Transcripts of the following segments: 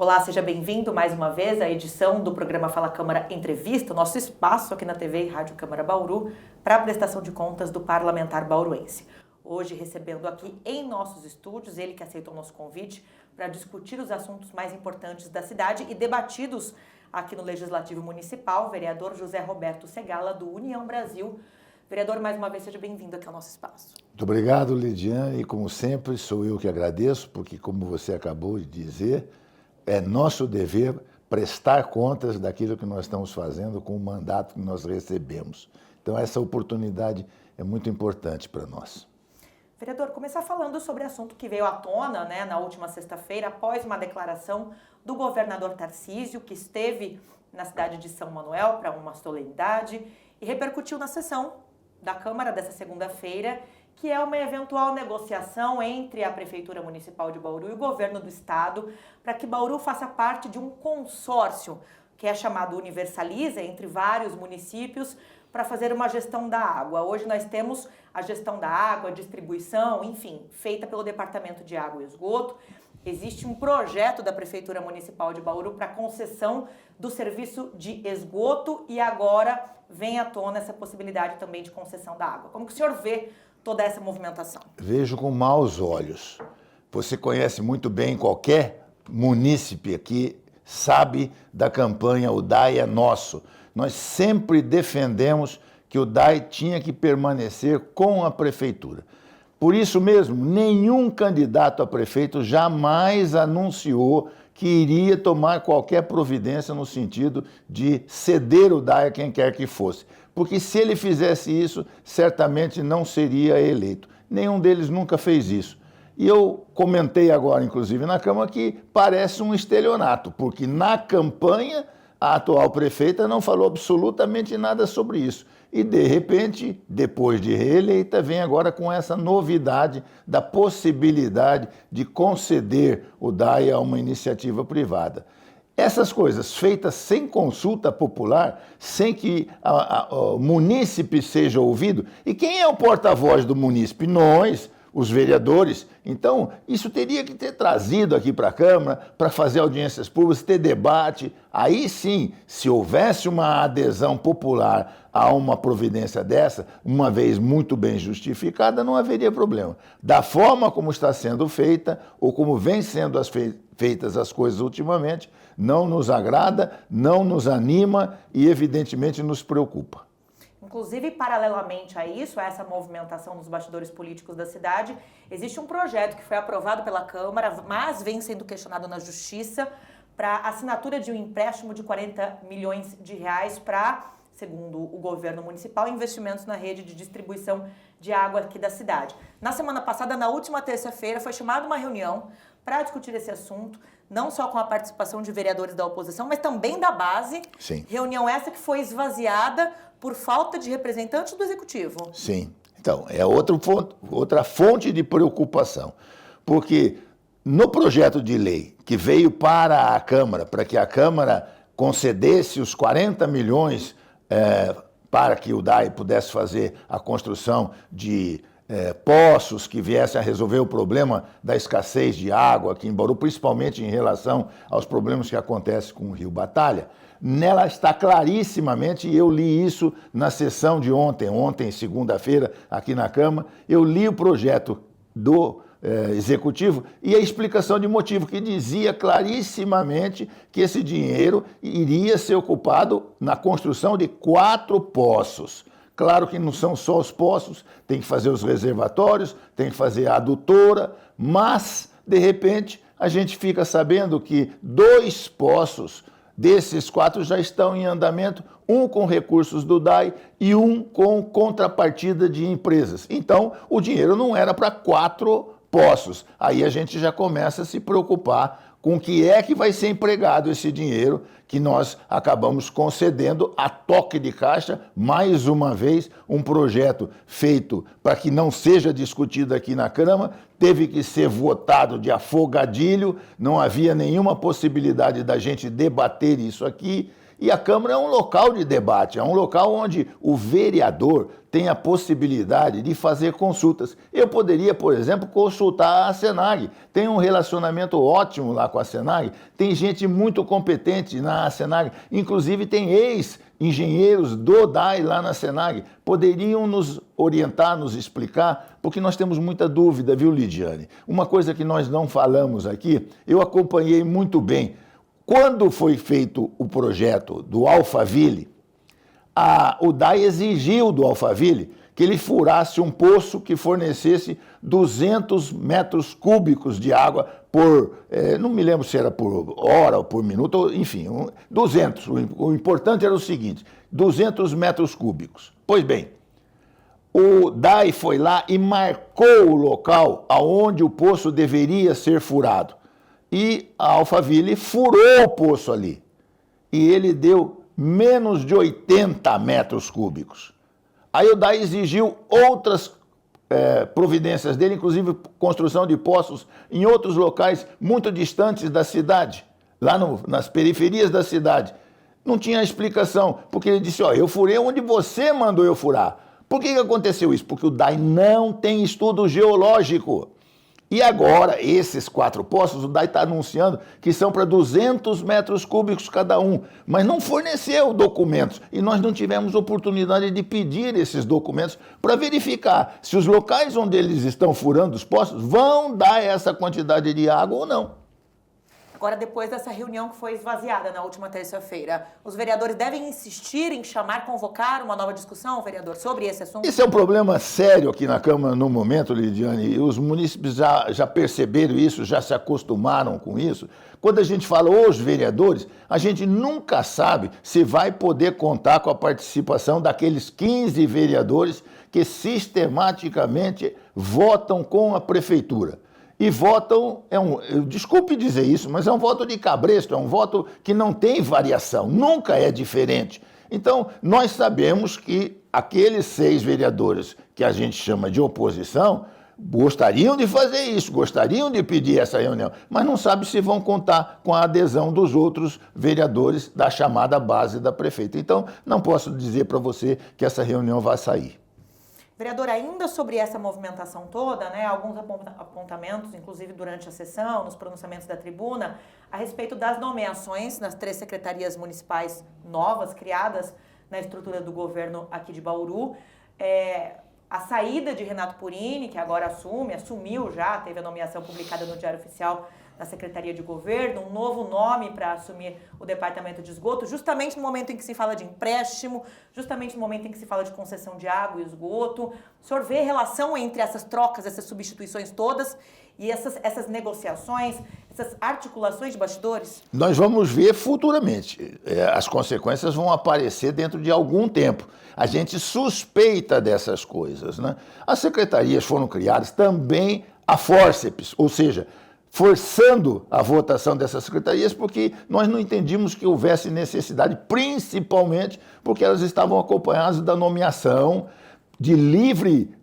Olá, seja bem-vindo mais uma vez à edição do programa Fala Câmara Entrevista, nosso espaço aqui na TV e Rádio Câmara Bauru para a prestação de contas do parlamentar bauruense. Hoje recebendo aqui em nossos estúdios, ele que aceitou o nosso convite para discutir os assuntos mais importantes da cidade e debatidos aqui no Legislativo Municipal, o vereador José Roberto Segala, do União Brasil. Vereador, mais uma vez, seja bem-vindo aqui ao nosso espaço. Muito obrigado, Lidiane, e como sempre sou eu que agradeço, porque como você acabou de dizer, é nosso dever prestar contas daquilo que nós estamos fazendo com o mandato que nós recebemos. Então essa oportunidade é muito importante para nós. Vereador, começar falando sobre assunto que veio à tona, na última sexta-feira, após uma declaração do governador Tarcísio, que esteve na cidade de São Manuel para uma solenidade e repercutiu na sessão da Câmara dessa segunda-feira, que é uma eventual negociação entre a Prefeitura Municipal de Bauru e o governo do estado para que Bauru faça parte de um consórcio, que é chamado Universaliza, entre vários municípios, para fazer uma gestão da água. Hoje nós temos a gestão da água, a distribuição, enfim, feita pelo Departamento de Água e Esgoto. Existe um projeto da Prefeitura Municipal de Bauru para concessão do serviço de esgoto e agora vem à tona essa possibilidade também de concessão da água. Como que o senhor vê toda essa movimentação? Vejo com maus olhos. Você conhece muito bem qualquer munícipe aqui, sabe da campanha O DAI é Nosso. Nós sempre defendemos que o DAI tinha que permanecer com a prefeitura. Por isso mesmo, nenhum candidato a prefeito jamais anunciou que iria tomar qualquer providência no sentido de ceder o DAI a quem quer que fosse. Porque se ele fizesse isso, certamente não seria eleito. Nenhum deles nunca fez isso. E eu comentei agora, inclusive, na Câmara, que parece um estelionato, porque na campanha a atual prefeita não falou absolutamente nada sobre isso. E, de repente, depois de reeleita, vem agora com essa novidade da possibilidade de conceder o DAI a uma iniciativa privada. Essas coisas feitas sem consulta popular, sem que o munícipe seja ouvido. E quem é o porta-voz do munícipe? Nós, os vereadores. Então, isso teria que ter trazido aqui para a Câmara, para fazer audiências públicas, ter debate. Aí sim, se houvesse uma adesão popular a uma providência dessa, uma vez muito bem justificada, não haveria problema. Da forma como está sendo feita, ou como vem sendo feitas as coisas ultimamente, não nos agrada, não nos anima e, evidentemente, nos preocupa. Inclusive, paralelamente a isso, a essa movimentação nos bastidores políticos da cidade, existe um projeto que foi aprovado pela Câmara, mas vem sendo questionado na Justiça, para assinatura de um empréstimo de 40 milhões de reais para, segundo o governo municipal, investimentos na rede de distribuição de água aqui da cidade. Na semana passada, na última terça-feira, foi chamada uma reunião para discutir esse assunto, não só com a participação de vereadores da oposição, mas também da base. Sim. Reunião essa que foi esvaziada por falta de representantes do Executivo. Sim. Então, é outra fonte de preocupação, porque no projeto de lei que veio para a Câmara, para que a Câmara concedesse os 40 milhões para que o DAI pudesse fazer a construção de poços que viessem a resolver o problema da escassez de água aqui em Bauru, principalmente em relação aos problemas que acontecem com o Rio Batalha, nela está clarissimamente, e eu li isso na sessão de ontem, segunda-feira, aqui na Câmara, eu li o projeto do Executivo e a explicação de motivo, que dizia clarissimamente que esse dinheiro iria ser ocupado na construção de 4 poços. Claro que não são só os poços, tem que fazer os reservatórios, tem que fazer a adutora, mas, de repente, a gente fica sabendo que 2 poços desses 4 já estão em andamento, um com recursos do DAI e um com contrapartida de empresas. Então, o dinheiro não era para 4 poços. Aí a gente já começa a se preocupar com o que é que vai ser empregado esse dinheiro que nós acabamos concedendo a toque de caixa, mais uma vez, um projeto feito para que não seja discutido aqui na Câmara, teve que ser votado de afogadilho, não havia nenhuma possibilidade da gente debater isso aqui, E a Câmara é um local de debate, é um local onde o vereador tem a possibilidade de fazer consultas. Eu poderia, por exemplo, consultar a Senag. Tem um relacionamento ótimo lá com a Senag, tem gente muito competente na Senag, inclusive tem ex-engenheiros do DAI lá na Senag. Poderiam nos orientar, nos explicar, porque nós temos muita dúvida, viu, Lidiane? Uma coisa que nós não falamos aqui, eu acompanhei muito bem. Quando foi feito o projeto do Alphaville, o DAI exigiu do Alphaville que ele furasse um poço que fornecesse 200 metros cúbicos de água por, não me lembro se era por hora ou por minuto, enfim, 200. O importante era o seguinte, 200 metros cúbicos. Pois bem, o DAI foi lá e marcou o local aonde o poço deveria ser furado. E a Alphaville furou o poço ali. E ele deu menos de 80 metros cúbicos. Aí o DAI exigiu outras providências dele, inclusive construção de poços em outros locais muito distantes da cidade, lá nas periferias da cidade. Não tinha explicação, porque ele disse, ó, eu furei onde você mandou eu furar. Por que aconteceu isso? Porque o DAI não tem estudo geológico. E agora, esses 4 poços, o DAI está anunciando que são para 200 metros cúbicos cada um, mas não forneceu documentos. E nós não tivemos oportunidade de pedir esses documentos para verificar se os locais onde eles estão furando os poços vão dar essa quantidade de água ou não. Agora, depois dessa reunião que foi esvaziada na última terça-feira, os vereadores devem insistir em convocar uma nova discussão, vereador, sobre esse assunto? Esse é um problema sério aqui na Câmara no momento, Lidiane, e os munícipes já perceberam isso, já se acostumaram com isso. Quando a gente fala os vereadores, a gente nunca sabe se vai poder contar com a participação daqueles 15 vereadores que sistematicamente votam com a prefeitura. E votam, desculpe dizer isso, mas é um voto de cabresto, é um voto que não tem variação, nunca é diferente. Então, nós sabemos que aqueles 6 vereadores que a gente chama de oposição gostariam de fazer isso, gostariam de pedir essa reunião, mas não sabe se vão contar com a adesão dos outros vereadores da chamada base da prefeita. Então, não posso dizer para você que essa reunião vai sair. Vereador, ainda sobre essa movimentação toda, né, alguns apontamentos, inclusive durante a sessão, nos pronunciamentos da tribuna, a respeito das nomeações nas 3 secretarias municipais novas, criadas na estrutura do governo aqui de Bauru. A saída de Renato Purini, que agora assumiu já, teve a nomeação publicada no Diário Oficial da Secretaria de Governo, um novo nome para assumir o Departamento de Esgoto, justamente no momento em que se fala de empréstimo, justamente no momento em que se fala de concessão de água e esgoto. O senhor vê relação entre essas trocas, essas substituições todas e essas negociações, essas articulações de bastidores? Nós vamos ver futuramente. As consequências vão aparecer dentro de algum tempo. A gente suspeita dessas coisas, né? As secretarias foram criadas também a fórceps, ou seja, forçando a votação dessas secretarias, porque nós não entendíamos que houvesse necessidade, principalmente porque elas estavam acompanhadas da nomeação de livre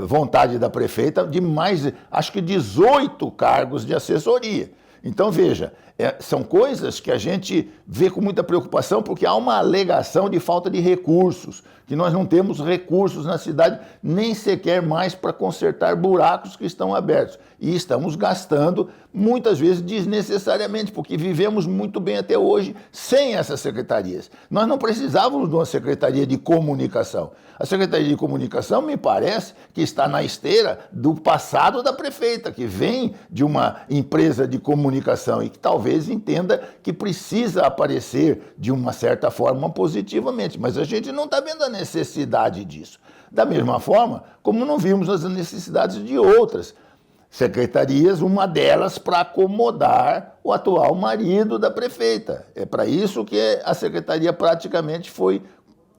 vontade da prefeita de mais, acho que 18 cargos de assessoria. Então, veja, são coisas que a gente vê com muita preocupação, porque há uma alegação de falta de recursos, que nós não temos recursos na cidade, nem sequer mais para consertar buracos que estão abertos. E estamos gastando, muitas vezes, desnecessariamente, porque vivemos muito bem até hoje sem essas secretarias. Nós não precisávamos de uma secretaria de comunicação. A Secretaria de Comunicação, me parece, que está na esteira do passado da prefeita, que vem de uma empresa de comunicação e que talvez entenda que precisa aparecer de uma certa forma positivamente, mas a gente não está vendo a necessidade disso. Da mesma forma, como não vimos as necessidades de outras secretarias, uma delas para acomodar o atual marido da prefeita. É para isso que a secretaria praticamente foi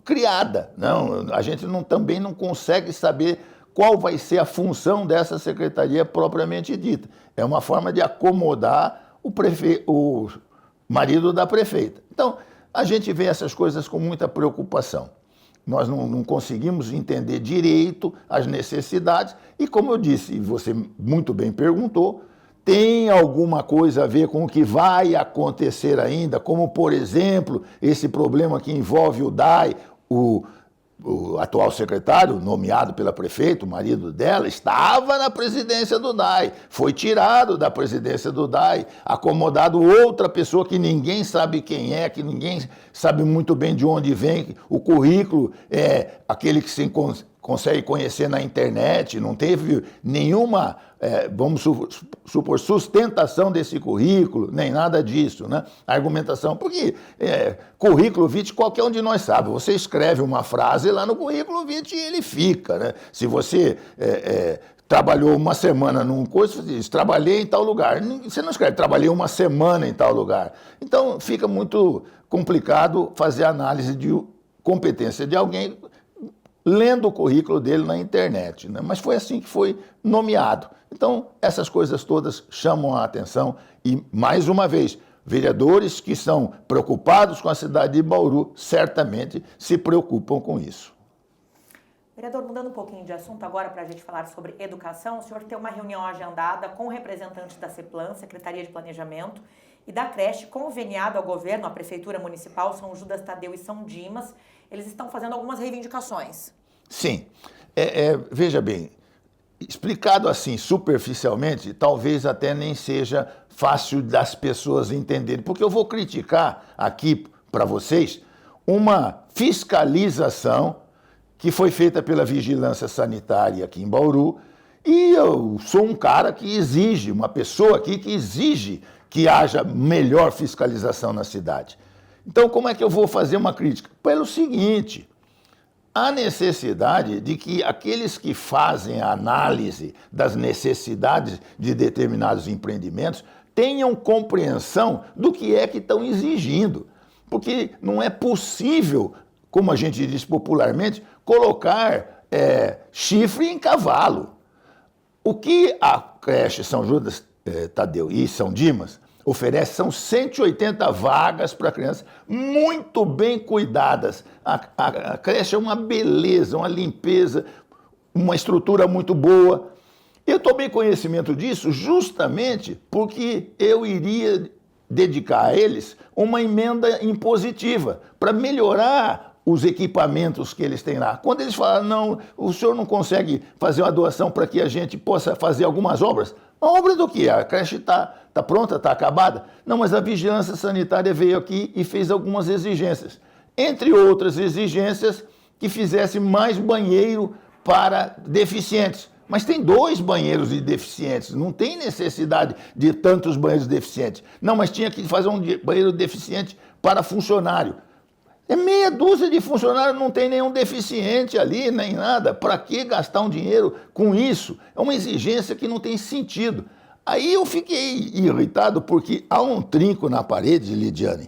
criada. Não, a gente também não consegue saber qual vai ser a função dessa secretaria propriamente dita. É uma forma de acomodar o marido da prefeita. Então, a gente vê essas coisas com muita preocupação. Nós não conseguimos entender direito as necessidades e, como eu disse, e você muito bem perguntou, tem alguma coisa a ver com o que vai acontecer ainda, como, por exemplo, esse problema que envolve o DAI, o atual secretário, nomeado pela prefeita, o marido dela, estava na presidência do DAI, foi tirado da presidência do DAI, acomodado outra pessoa que ninguém sabe quem é, que ninguém sabe muito bem de onde vem, o currículo é aquele que se consegue conhecer na internet, não teve nenhuma, vamos supor, sustentação desse currículo, nem nada disso, né? Argumentação, porque currículo vitae qualquer um de nós sabe, você escreve uma frase lá no currículo vitae e ele fica, né? Se você trabalhou uma semana num curso, você diz, trabalhei em tal lugar, você não escreve, trabalhei uma semana em tal lugar. Então fica muito complicado fazer análise de competência de alguém lendo o currículo dele na internet, né? Mas foi assim que foi nomeado. Então, essas coisas todas chamam a atenção e, mais uma vez, vereadores que são preocupados com a cidade de Bauru certamente se preocupam com isso. Vereador, mudando um pouquinho de assunto agora para a gente falar sobre educação, o senhor tem uma reunião agendada com representantes da CEPLAN, Secretaria de Planejamento, e da creche conveniado ao governo, à Prefeitura Municipal, São Judas Tadeu e São Dimas. Eles estão fazendo algumas reivindicações. Sim. Veja bem, explicado assim superficialmente, talvez até nem seja fácil das pessoas entenderem, porque eu vou criticar aqui para vocês uma fiscalização que foi feita pela Vigilância Sanitária aqui em Bauru, e eu sou um cara que exige, uma pessoa aqui que exige que haja melhor fiscalização na cidade. Então, como é que eu vou fazer uma crítica? Pelo seguinte, há necessidade de que aqueles que fazem a análise das necessidades de determinados empreendimentos tenham compreensão do que é que estão exigindo. Porque não é possível, como a gente diz popularmente, colocar chifre em cavalo. O que a creche São Judas Tadeu e São Dimas oferece são 180 vagas para crianças muito bem cuidadas. A creche é uma beleza, uma limpeza, uma estrutura muito boa. Eu tomei conhecimento disso justamente porque eu iria dedicar a eles uma emenda impositiva para melhorar os equipamentos que eles têm lá. Quando eles falaram, não, o senhor não consegue fazer uma doação para que a gente possa fazer algumas obras? A obra do quê? A creche está pronta, está acabada? Não, mas a Vigilância Sanitária veio aqui e fez algumas exigências. Entre outras exigências, que fizesse mais banheiro para deficientes. Mas tem 2 banheiros de deficientes, não tem necessidade de tantos banheiros deficientes. Não, mas tinha que fazer um banheiro deficiente para funcionário. É meia dúzia de funcionários, não tem nenhum deficiente ali, nem nada. Para que gastar um dinheiro com isso? É uma exigência que não tem sentido. Aí eu fiquei irritado porque há um trinco na parede, Lidiane,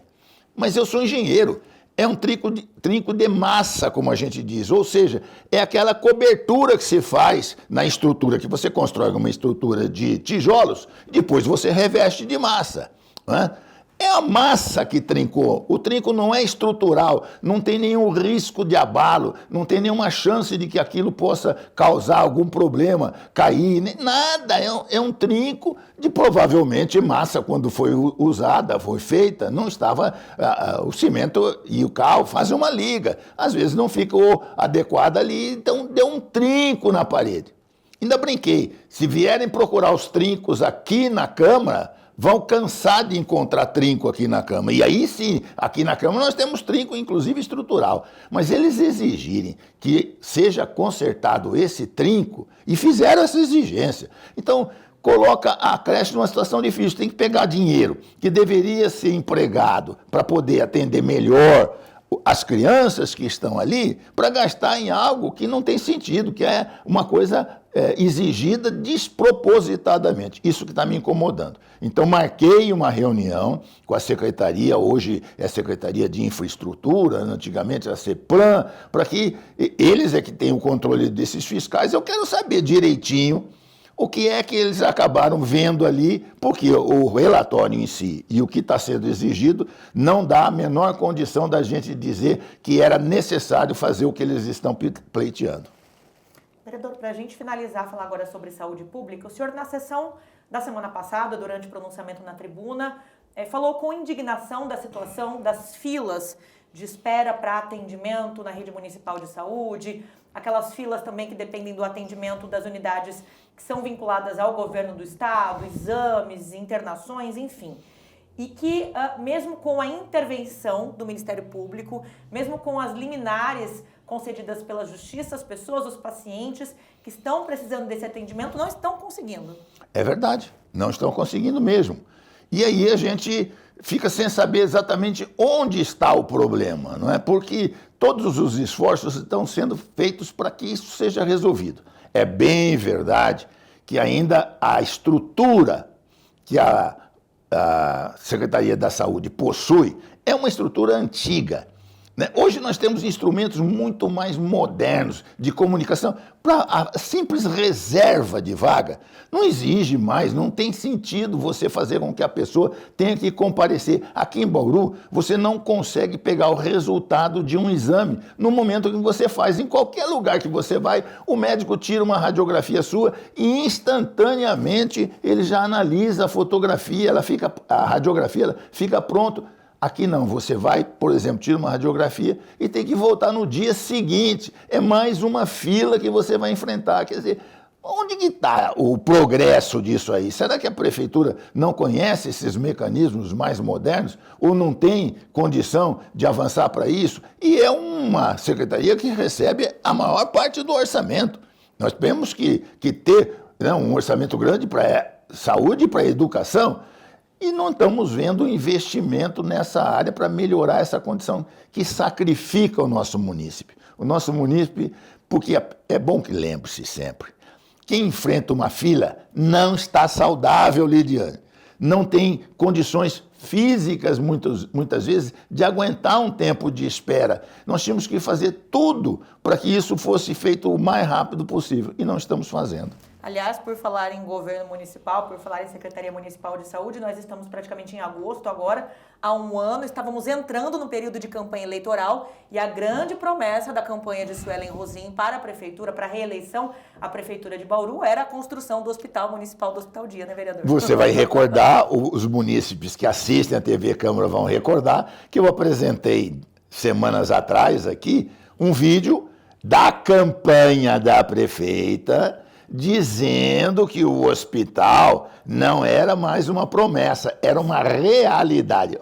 mas eu sou engenheiro. É um trinco de massa, como a gente diz, ou seja, é aquela cobertura que se faz na estrutura, que você constrói uma estrutura de tijolos, depois você reveste de massa, não é? É a massa que trincou. O trinco não é estrutural, não tem nenhum risco de abalo, não tem nenhuma chance de que aquilo possa causar algum problema, cair, nada. É um trinco de provavelmente massa, quando foi usada, foi feita, não estava, o cimento e o cal fazem uma liga. Às vezes não ficou adequado ali, então deu um trinco na parede. Ainda brinquei, se vierem procurar os trincos aqui na Câmara, vão cansar de encontrar trinco aqui na Câmara. E aí sim, aqui na Câmara nós temos trinco, inclusive estrutural. Mas eles exigirem que seja consertado esse trinco e fizeram essa exigência. Então, coloca a creche numa situação difícil. Tem que pegar dinheiro que deveria ser empregado para poder atender melhor as crianças que estão ali, para gastar em algo que não tem sentido, que é uma coisa exigida despropositadamente. Isso que está me incomodando. Então, marquei uma reunião com a Secretaria, hoje é Secretaria de Infraestrutura, antigamente era CEPLAN, para que eles é que têm o controle desses fiscais. Eu quero saber direitinho o que é que eles acabaram vendo ali, porque o relatório em si e o que está sendo exigido não dá a menor condição da gente dizer que era necessário fazer o que eles estão pleiteando. Vereador, para a gente finalizar, falar agora sobre saúde pública, o senhor, na sessão da semana passada, durante o pronunciamento na tribuna, falou com indignação da situação das filas de espera para atendimento na rede municipal de saúde, aquelas filas também que dependem do atendimento das unidades que são vinculadas ao governo do estado, exames, internações, enfim. E que, mesmo com a intervenção do Ministério Público, mesmo com as liminares concedidas pela Justiça, as pessoas, os pacientes que estão precisando desse atendimento não estão conseguindo. É verdade, não estão conseguindo mesmo. E aí a gente fica sem saber exatamente onde está o problema, não é? Porque todos os esforços estão sendo feitos para que isso seja resolvido. É bem verdade que ainda a estrutura que a Secretaria da Saúde possui é uma estrutura antiga. Hoje nós temos instrumentos muito mais modernos de comunicação para a simples reserva de vaga. Não exige mais, não tem sentido você fazer com que a pessoa tenha que comparecer. Aqui em Bauru, você não consegue pegar o resultado de um exame no momento que você faz. Em qualquer lugar que você vai, o médico tira uma radiografia sua e instantaneamente ele já analisa a fotografia, a radiografia ela fica pronto. Aqui não, você vai, por exemplo, tira uma radiografia e tem que voltar no dia seguinte. É mais uma fila que você vai enfrentar. Quer dizer, onde que está o progresso disso aí? Será que a prefeitura não conhece esses mecanismos mais modernos ou não tem condição de avançar para isso? E é uma secretaria que recebe a maior parte do orçamento. Nós temos que ter, né, um orçamento grande para saúde e para educação. E não estamos vendo investimento nessa área para melhorar essa condição que sacrifica o nosso munícipe. O nosso munícipe, porque é bom que lembre-se sempre, quem enfrenta uma fila não está saudável, Lidiane. Não tem condições físicas, muitas vezes, de aguentar um tempo de espera. Nós tínhamos que fazer tudo para que isso fosse feito o mais rápido possível, e não estamos fazendo. Aliás, por falar em governo municipal, por falar em Secretaria Municipal de Saúde, nós estamos praticamente em agosto agora, há um ano, estávamos entrando no período de campanha eleitoral e a grande promessa da campanha de Suelen Rosim para a Prefeitura, para a reeleição à Prefeitura de Bauru, era a construção do Hospital Municipal do Hospital Dia, né, vereador? Você vai recordar, os munícipes que assistem à TV Câmara vão recordar, que eu apresentei semanas atrás aqui um vídeo da campanha da prefeita dizendo que o hospital não era mais uma promessa, era uma realidade.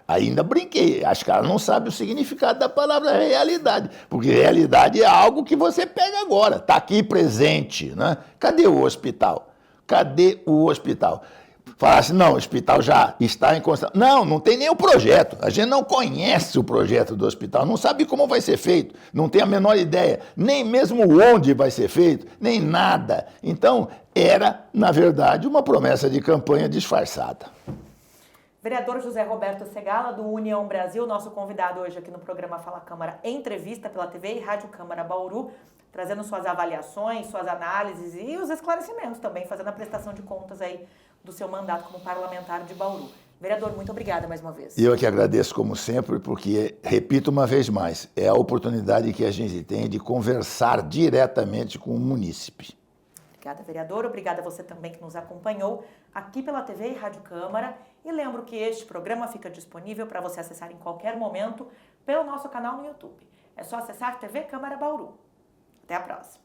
Ainda brinquei, acho que ela não sabe o significado da palavra realidade, porque realidade é algo que você pega agora, está aqui presente, né? Cadê o hospital? Cadê o hospital? Falar assim, não, o hospital já está em construção. Não, não tem nem o projeto. A gente não conhece o projeto do hospital, não sabe como vai ser feito, não tem a menor ideia, nem mesmo onde vai ser feito, nem nada. Então, era, na verdade, uma promessa de campanha disfarçada. Vereador José Roberto Segala, do União Brasil, nosso convidado hoje aqui no programa Fala Câmara, entrevista pela TV e Rádio Câmara Bauru, trazendo suas avaliações, suas análises e os esclarecimentos também, fazendo a prestação de contas aí do seu mandato como parlamentar de Bauru. Vereador, muito obrigada mais uma vez. Eu que agradeço como sempre, porque, repito uma vez mais, é a oportunidade que a gente tem de conversar diretamente com o munícipe. Obrigada, vereador. Obrigada a você também que nos acompanhou aqui pela TV e Rádio Câmara. E lembro que este programa fica disponível para você acessar em qualquer momento pelo nosso canal no YouTube. É só acessar TV Câmara Bauru. Até a próxima.